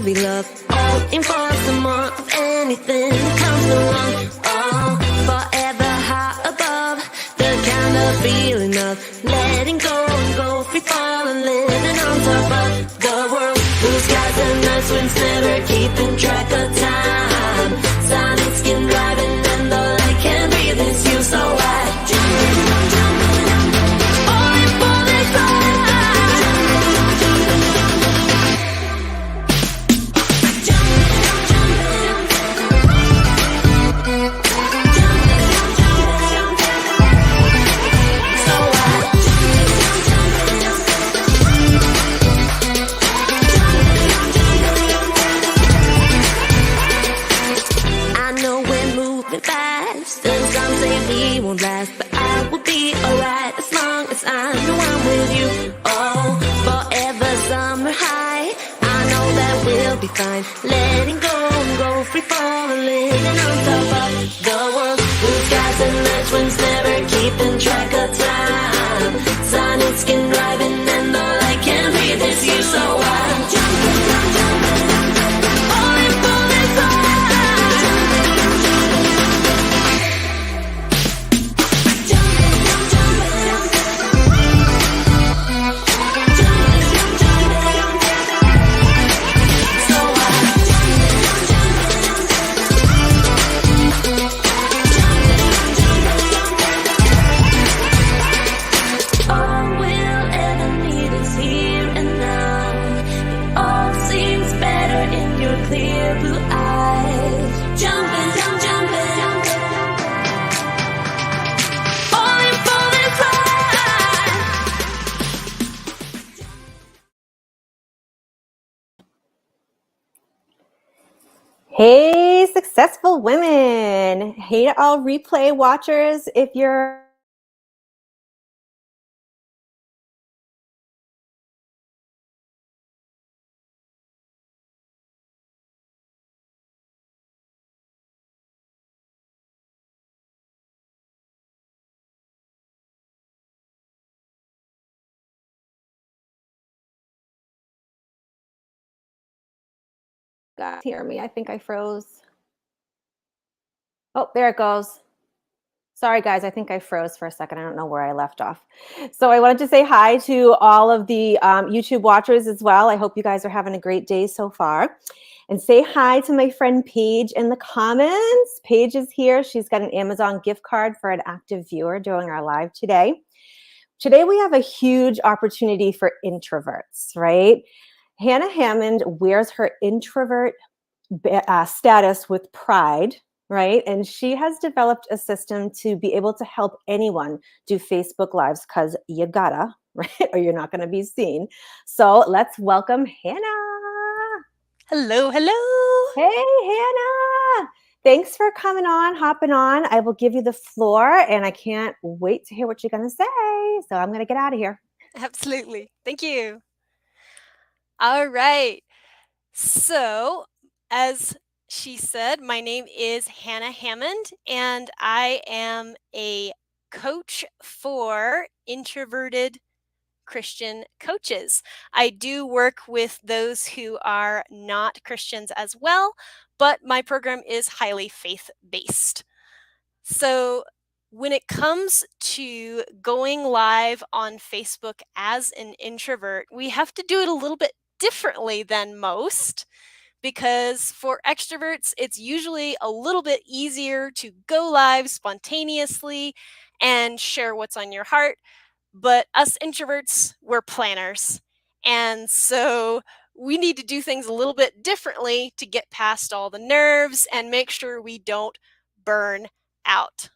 be love. Hoping for some more of anything that comes along. Oh, forever high above, the kind of feeling of letting go and go free falling, living on top of the world. Blue skies and nice winds, never keeping track of time. Sonic skin driving and all I can breathe is you, so I only for this ride. I know we're moving fast, and some say we won't last, but I will be alright as long as I know I'm with you. Oh, forever summer high, I know that we'll be fine. Letting go and go free falling, living on top of the world. Blue skies and nice winds, never keeping track of time. Sun and skin driving and all I can breathe is you, so I'm jumping, only for this ride. All we'll ever need is here and now. It all seems better in your clear blue eyes. Jumping, only for this ride. Hey, successful women. Hey to all replay watchers. If you're guys hear me, I think I froze. Oh, there it goes. Sorry, guys, I think I froze for a second. I don't know where I left off. So I wanted to say hi to all of the YouTube watchers as well. I hope you guys are having a great day so far. And say hi to my friend Paige in the comments. Paige is here. She's got an Amazon gift card for an active viewer during our live today. Today we have a huge opportunity for introverts, right? Hannah Hammond wears her introvert status with pride, right? And she has developed a system to be able to help anyone do Facebook Lives because you gotta, right? Or you're not going to be seen. So let's welcome Hannah. Hello, hello. Hey, Hannah. Thanks for coming on, hopping on. I will give you the floor, and I can't wait to hear what you're going to say. So I'm going to get out of here. Absolutely. Thank you. All right. So, as she said, my name is Hannah Hammond, and I am a coach for introverted Christian coaches. I do work with those who are not Christians as well, but my program is highly faith-based. So when it comes to going live on Facebook as an introvert, we have to do it a little bit differently than most, because for extroverts, it's usually a little bit easier to go live spontaneously and share what's on your heart. But us introverts, we're planners. And so we need to do things a little bit differently to get past all the nerves and make sure we don't burn out.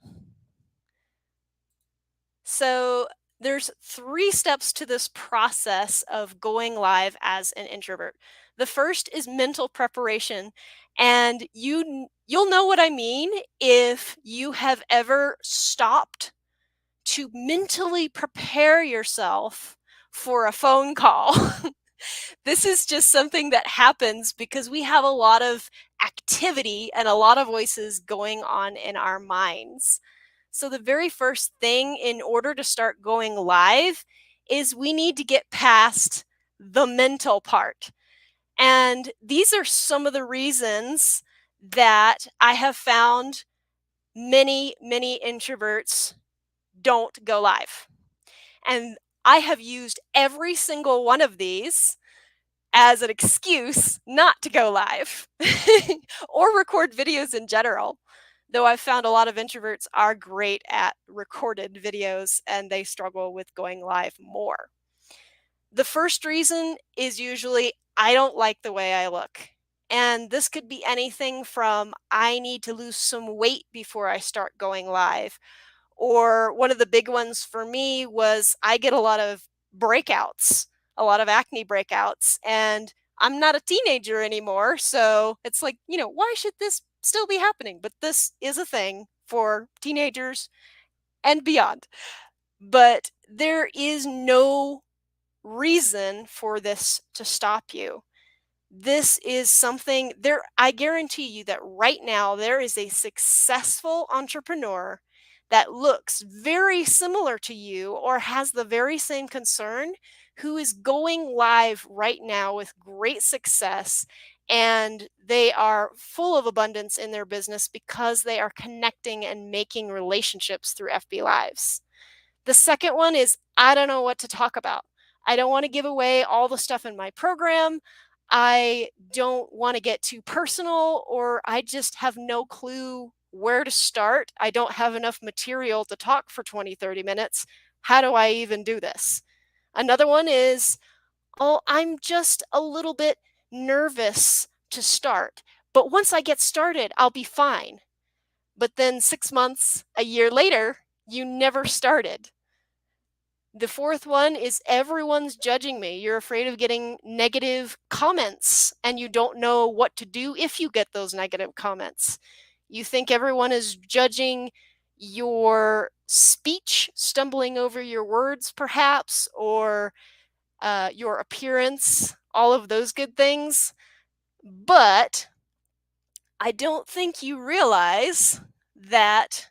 So there's 3 steps to this process of going live as an introvert. The first is mental preparation. And you'll know what I mean if you have ever stopped to mentally prepare yourself for a phone call. This is just something that happens because we have a lot of activity and a lot of voices going on in our minds. So the very first thing in order to start going live is we need to get past the mental part. And these are some of the reasons that I have found many, many introverts don't go live. And I have used every single one of these as an excuse not to go live or record videos in general. Though I've found a lot of introverts are great at recorded videos and they struggle with going live more. The first reason is usually I don't like the way I look. And this could be anything from I need to lose some weight before I start going live. Or one of the big ones for me was I get a lot of breakouts, a lot of acne breakouts, and I'm not a teenager anymore. So it's like, why should this still be happening? But this is a thing for teenagers and beyond. But there is no reason for this to stop you. This is something there, I guarantee you that right now there is a successful entrepreneur that looks very similar to you or has the very same concern who is going live right now with great success, and they are full of abundance in their business because they are connecting and making relationships through FB Lives. The second one is I don't know what to talk about. I don't want to give away all the stuff in my program. I don't want to get too personal, or I just have no clue where to start. I don't have enough material to talk for 20, 30 minutes. How do I even do this? Another one is, oh, I'm just a little bit nervous to start. But once I get started, I'll be fine. But then 6 months, a year later, you never started. The fourth one is everyone's judging me. You're afraid of getting negative comments and you don't know what to do if you get those negative comments. You think everyone is judging your speech, stumbling over your words perhaps, or your appearance, all of those good things. But I don't think you realize that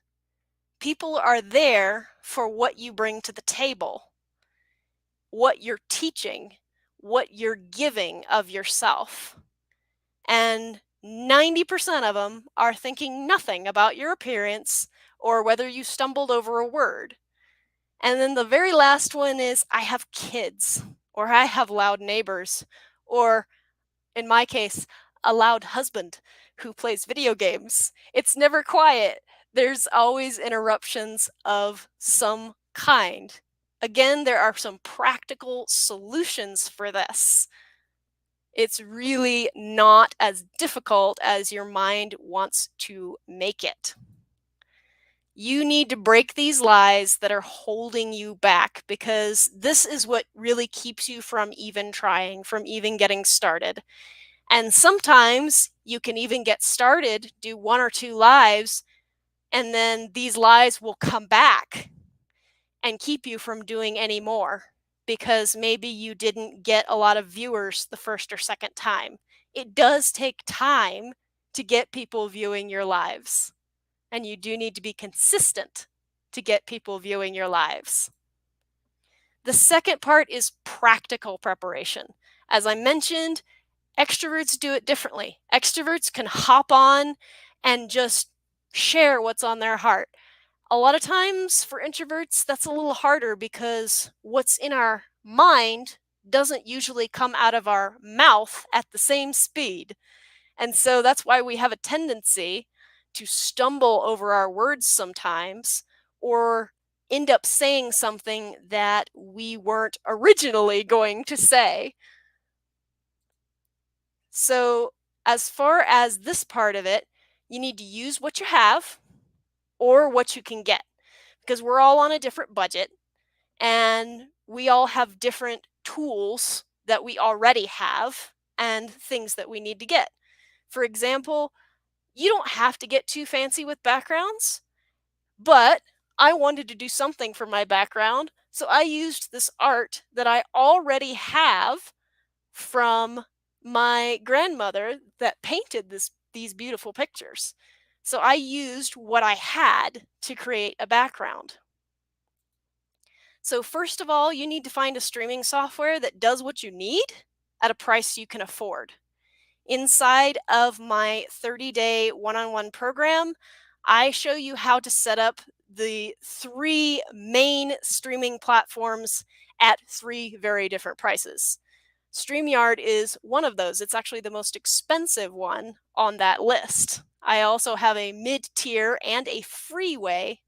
people are there for what you bring to the table, what you're teaching, what you're giving of yourself. And 90% of them are thinking nothing about your appearance or whether you stumbled over a word. And then the very last one is I have kids, or I have loud neighbors, or in my case, a loud husband who plays video games. It's never quiet. There's always interruptions of some kind. Again, there are some practical solutions for this. It's really not as difficult as your mind wants to make it. You need to break these lies that are holding you back, because this is what really keeps you from even trying, from even getting started. And sometimes you can even get started, do 1 or 2 lives, and then these lies will come back and keep you from doing any more because maybe you didn't get a lot of viewers the first or second time. It does take time to get people viewing your lives, and you do need to be consistent to get people viewing your lives. The second part is practical preparation. As I mentioned, extroverts do it differently. Extroverts can hop on and just share what's on their heart. A lot of times for introverts, that's a little harder because what's in our mind doesn't usually come out of our mouth at the same speed. And so that's why we have a tendency to stumble over our words sometimes, or end up saying something that we weren't originally going to say. So as far as this part of it, you need to use what you have or what you can get, because we're all on a different budget and we all have different tools that we already have and things that we need to get. For example, you don't have to get too fancy with backgrounds, but I wanted to do something for my background, so I used this art that I already have from my grandmother that painted these beautiful pictures. So I used what I had to create a background. So first of all, you need to find a streaming software that does what you need. at a price you can afford. Inside of my 30-day one-on-one program, I show you how to set up the 3 main streaming platforms at 3 very different prices. StreamYard is one of those. It's actually the most expensive one on that list. I also have a mid-tier and a free way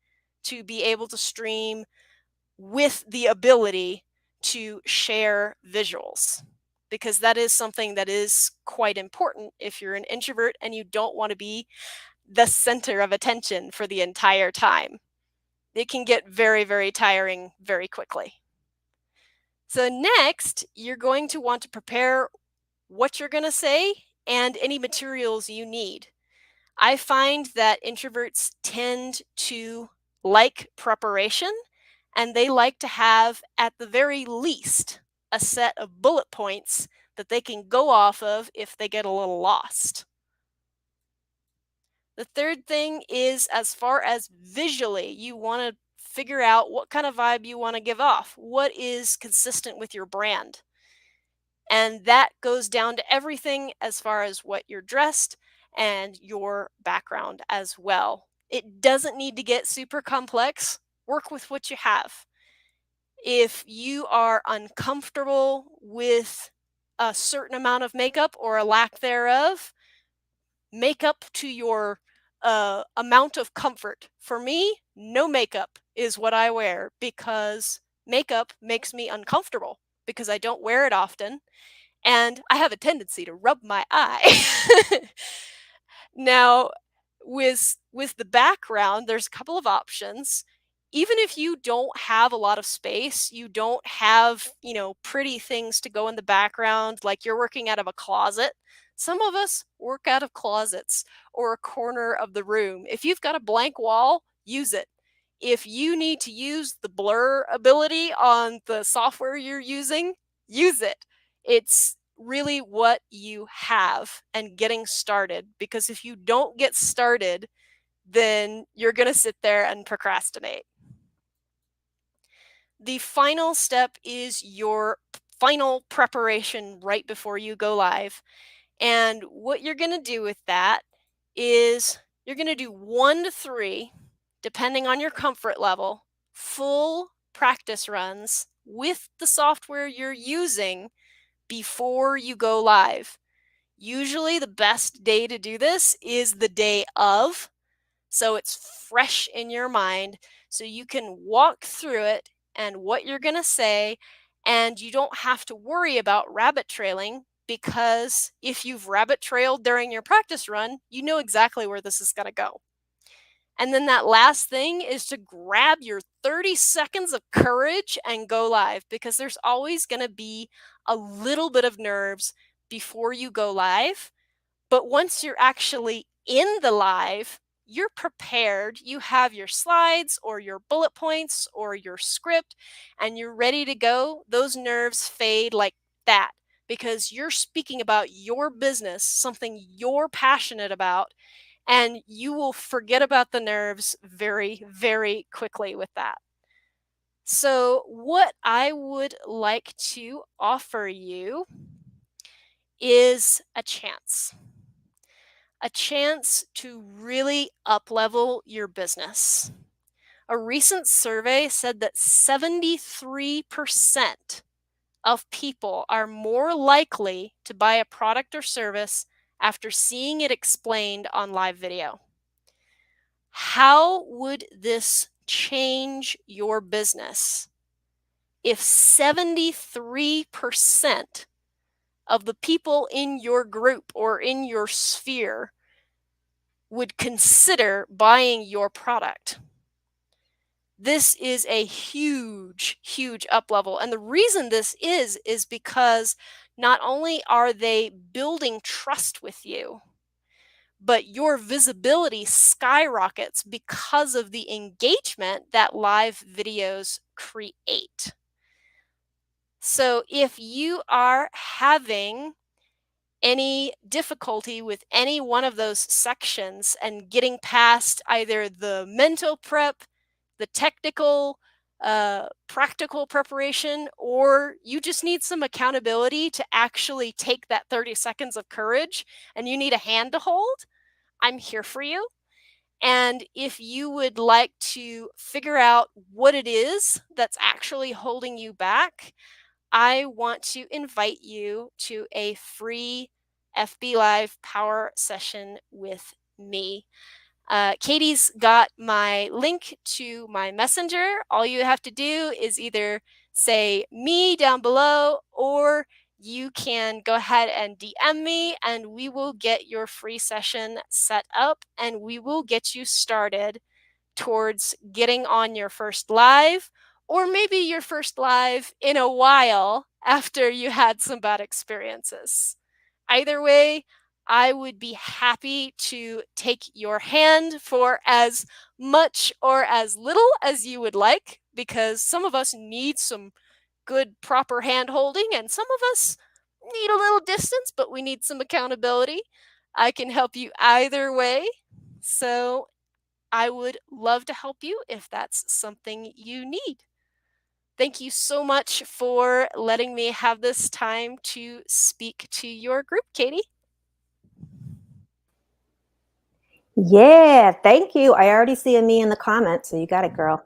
to be able to stream with the ability to share visuals, because that is something that is quite important if you're an introvert and you don't want to be the center of attention for the entire time. It can get very, very tiring very quickly. So next, you're going to want to prepare what you're going to say and any materials you need. I find that introverts tend to like preparation, and they like to have, at the very least, a set of bullet points that they can go off of if they get a little lost. The third thing is, as far as visually, you want to figure out what kind of vibe you want to give off. What is consistent with your brand? And that goes down to everything as far as what you're dressed and your background as well. It doesn't need to get super complex. Work with what you have. If you are uncomfortable with a certain amount of makeup or a lack thereof, make up to your amount of comfort. For me, no makeup is what I wear, because makeup makes me uncomfortable because I don't wear it often, and I have a tendency to rub my eye. Now, with the background, there's a couple of options. Even if you don't have a lot of space, you don't have, pretty things to go in the background, like you're working out of a closet. Some of us work out of closets or a corner of the room. If you've got a blank wall, use it. If you need to use the blur ability on the software you're using, use it. It's really what you have and getting started, because if you don't get started, then you're going to sit there and procrastinate. The final step is your final preparation right before you go live. And what you're going to do with that is you're going to do 1 to 3, depending on your comfort level, full practice runs with the software you're using before you go live. Usually the best day to do this is the day of, so it's fresh in your mind, so you can walk through it and what you're going to say, and you don't have to worry about rabbit trailing, because if you've rabbit trailed during your practice run, you know exactly where this is going to go. And then that last thing is to grab your 30 seconds of courage and go live, because there's always going to be a little bit of nerves before you go live. But once you're actually in the live, you're prepared. You have your slides or your bullet points or your script, and you're ready to go. Those nerves fade like that, because you're speaking about your business, something you're passionate about, and you will forget about the nerves very, very quickly with that. So what I would like to offer you is a chance to really up-level your business. A recent survey said that 73% of people are more likely to buy a product or service after seeing it explained on live video. How would this change your business if 73% of the people in your group or in your sphere would consider buying your product? This is a huge, huge up level. And the reason this is because not only are they building trust with you, but your visibility skyrockets because of the engagement that live videos create. So if you are having any difficulty with any one of those sections and getting past either the mental prep, the technical, practical preparation, or you just need some accountability to actually take that 30 seconds of courage and you need a hand to hold, I'm here for you. And if you would like to figure out what it is that's actually holding you back, I want to invite you to a free FB Live power session with me. Katie's got my link to my messenger. All you have to do is either say me down below, or you can go ahead and DM me and we will get your free session set up and we will get you started towards getting on your first live, or maybe your first live in a while after you had some bad experiences. Either way, I would be happy to take your hand for as much or as little as you would like, because some of us need some good, proper hand holding, and some of us need a little distance, but we need some accountability. I can help you either way. So I would love to help you if that's something you need. Thank you so much for letting me have this time to speak to your group, Katie. Yeah, thank you. I already see a me in the comments, so you got it, girl.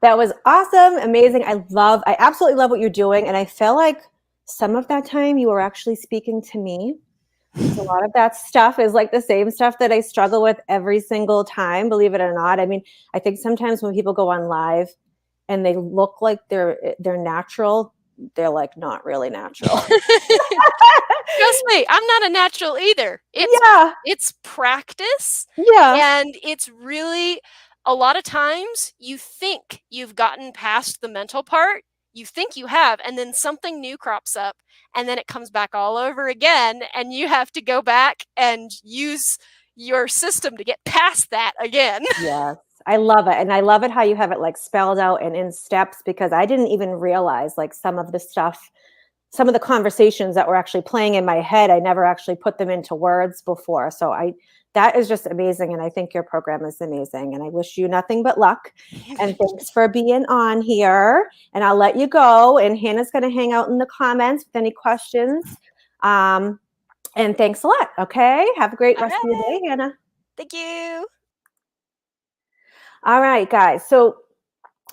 That was awesome, amazing. I absolutely love what you're doing. And I feel like some of that time you were actually speaking to me, because a lot of that stuff is like the same stuff that I struggle with every single time, believe it or not. I mean, I think sometimes when people go on live and they look like they're natural, they're like not really natural. Trust me, I'm not a natural either. Yeah, It's practice, yeah. and it's really a lot of times you think you've gotten past the mental part, you think you have, and then something new crops up, and then it comes back all over again, and you have to go back and use your system to get past that again. Yes, I love it. And I love it how you have it like spelled out and in steps, because I didn't even realize like some of the stuff, some of the conversations that were actually playing in my head. I never actually put them into words before. So that is just amazing. And I think your program is amazing. And I wish you nothing but luck. And thanks for being on here. And I'll let you go. And Hannah's going to hang out in the comments with any questions. And thanks a lot. Okay. Have a great All rest of your right. day, Hannah. Thank you. All right, guys. So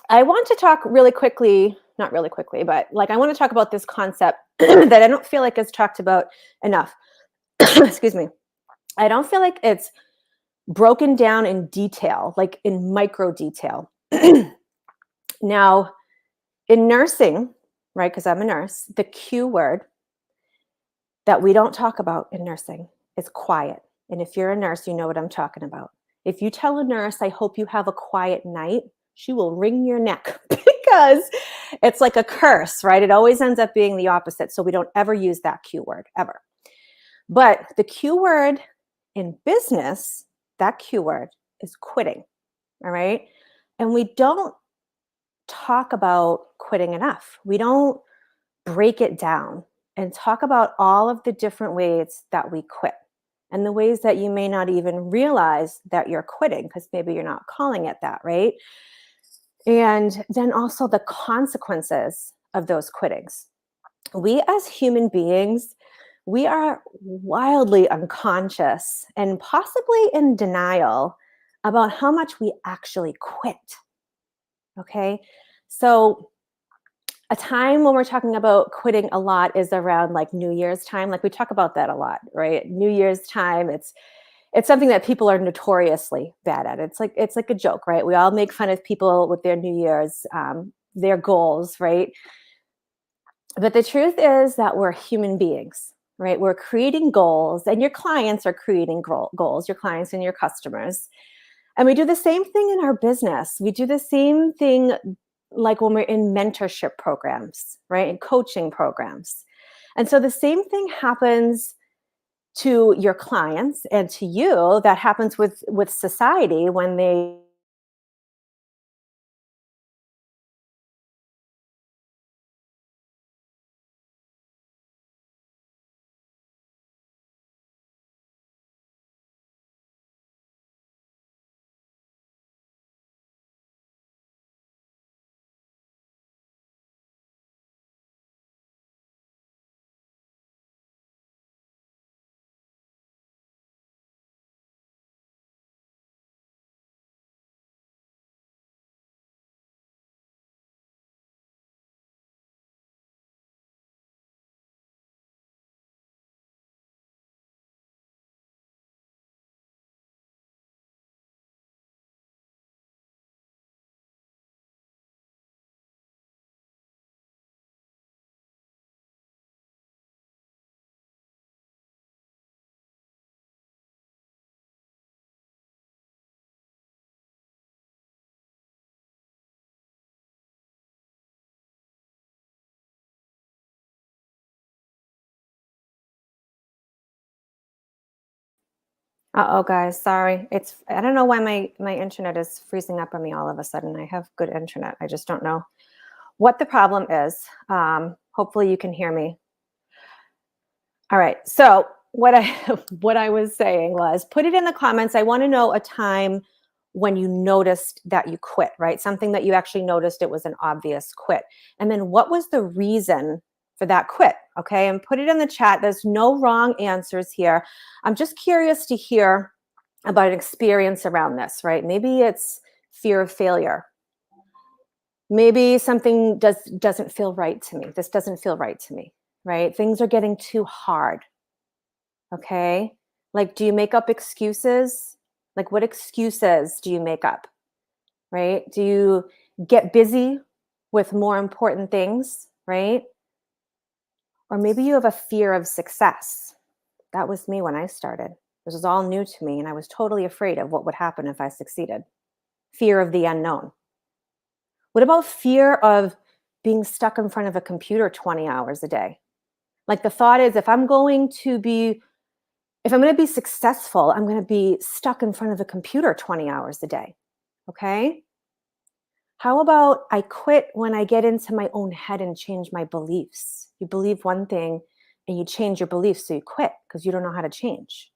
I want to talk really quickly, not really quickly, but like I want to talk about this concept that I don't feel like is talked about enough. Excuse me. I don't feel like it's broken down in detail, like in micro detail. Now, in nursing, right, because I'm a nurse, the Q word that we don't talk about in nursing is quiet. And if you're a nurse, you know what I'm talking about. If you tell a nurse, I hope you have a quiet night, she will wring your neck because it's like a curse, right? It always ends up being the opposite. So we don't ever use that Q word, ever. But the Q word in business, that Q word is quitting, all right? And we don't talk about quitting enough. We don't break it down and talk about all of the different ways that we quit and the ways that you may not even realize that you're quitting because maybe you're not calling it that, right? And then also the consequences of those quittings. We as human beings, we are wildly unconscious and possibly in denial about how much we actually quit. Okay. So a time when we're talking about quitting a lot is around like New Year's time. Like we talk about that a lot, right? New Year's time, it's something that people are notoriously bad at. It's like a joke, right? We all make fun of people with their New Year's, their goals, right? But the truth is that we're human beings, right? We're creating goals, and your clients are creating goals, your clients and your customers. And we do the same thing in our business. We do the same thing like when we're in mentorship programs, right? In coaching programs. And so the same thing happens to your clients and to you that happens with society when they Uh-oh, guys, sorry. I don't know why my internet is freezing up on me all of a sudden. I have good internet. I just don't know what the problem is. Hopefully you can hear me. All right. So what I what I was saying was, put it in the comments. I want to know a time when you noticed that you quit, right? Something that you actually noticed it was an obvious quit. And then what was the reason for that quit? Okay. And put it in the chat. There's no wrong answers here. I'm just curious to hear about an experience around this, right? Maybe it's fear of failure. Maybe something doesn't feel right to me. This doesn't feel right to me, right? Things are getting too hard. Okay. Like, do you make up excuses? Like, what excuses do you make up? Right? Do you get busy with more important things? Right? Or maybe you have a fear of success. That was me when I started. This was all new to me, and I was totally afraid of what would happen if I succeeded. Fear of the unknown. What about fear of being stuck in front of a computer 20 hours a day? Like, the thought is, if I'm going to be successful, I'm going to be stuck in front of a computer 20 hours a day. Okay. How about I quit when I get into my own head and change my beliefs? You believe one thing and you change your beliefs, so you quit because you don't know how to change.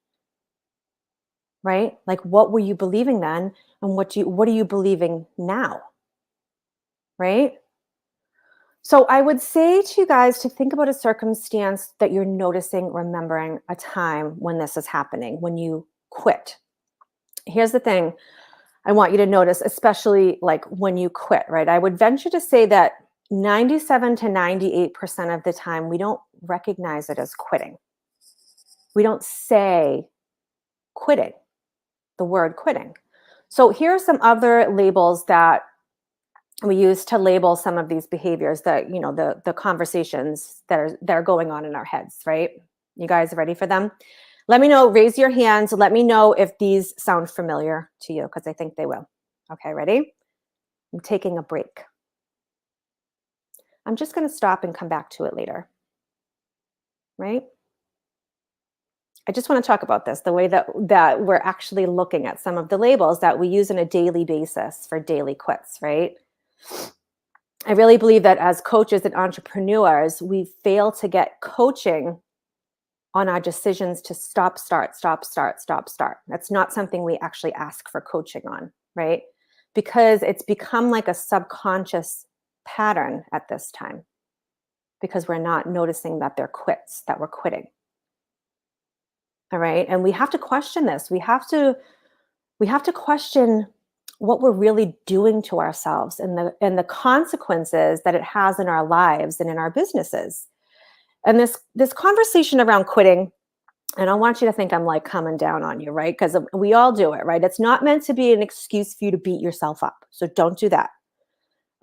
Right? Like, what were you believing then? And what are you believing now? Right? So I would say to you guys to think about a circumstance that you're noticing, remembering a time when this is happening, when you quit. Here's the thing I want you to notice, especially like when you quit, right? I would venture to say that 97 to 98% of the time, we don't recognize it as quitting. We don't say quitting, the word quitting. So here are some other labels that we use to label some of these behaviors that, the conversations that are going on in our heads, right? You guys ready for them? Let me know, raise your hands. Let me know if these sound familiar to you, because I think they will. Okay, ready? I'm taking a break. I'm just going to stop and come back to it later, right? I just want to talk about this, the way that we're actually looking at some of the labels that we use on a daily basis for daily quits, right? I really believe that as coaches and entrepreneurs, we fail to get coaching on our decisions to stop, start, stop, start, stop, start. That's not something we actually ask for coaching on, right? Because it's become like a subconscious pattern at this time, because we're not noticing that they're quits, that we're quitting. All right. And we have to question this. We have to question what we're really doing to ourselves and the consequences that it has in our lives and in our businesses. And this conversation around quitting, I don't want you to think I'm like coming down on you, right? Because we all do it, right? It's not meant to be an excuse for you to beat yourself up. So don't do that.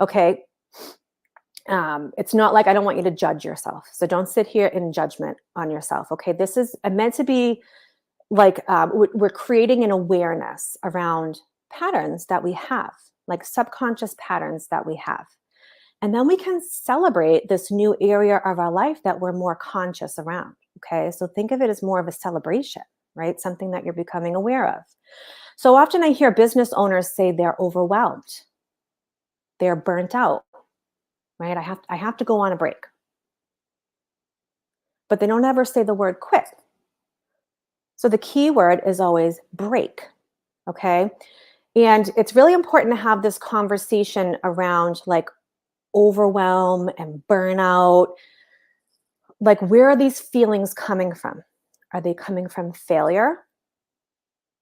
Okay. It's not like I don't want you to judge yourself. So don't sit here in judgment on yourself. Okay. This is meant to be like we're creating an awareness around patterns that we have, like subconscious patterns that we have. And then we can celebrate this new area of our life that we're more conscious around. Okay. So think of it as more of a celebration, right? Something that you're becoming aware of. So often I hear business owners say they're overwhelmed, they're burnt out, right? I have to go on a break. But they don't ever say the word quit. So the key word is always break. Okay. And it's really important to have this conversation around like overwhelm and burnout. Like, where are these feelings coming from? Are they coming from failure?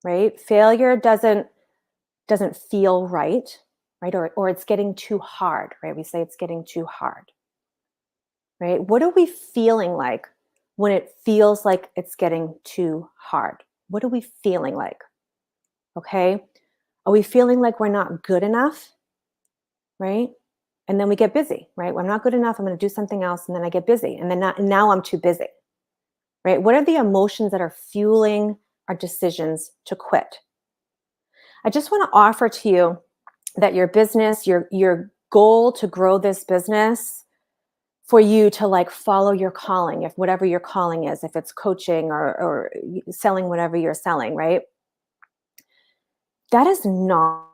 Right? Failure doesn't feel right? Or it's getting too hard, right? We say it's getting too hard. Right? What are we feeling like when it feels like it's getting too hard? What are we feeling like? Okay? Are we feeling like we're not good enough? Right? And then we get busy, right? Well, I'm not good enough. I'm going to do something else. And then I get busy. And then now I'm too busy, right? What are the emotions that are fueling our decisions to quit? I just want to offer to you that your business, your goal to grow this business for you to like follow your calling, if whatever your calling is, if it's coaching or selling whatever you're selling, right? That is not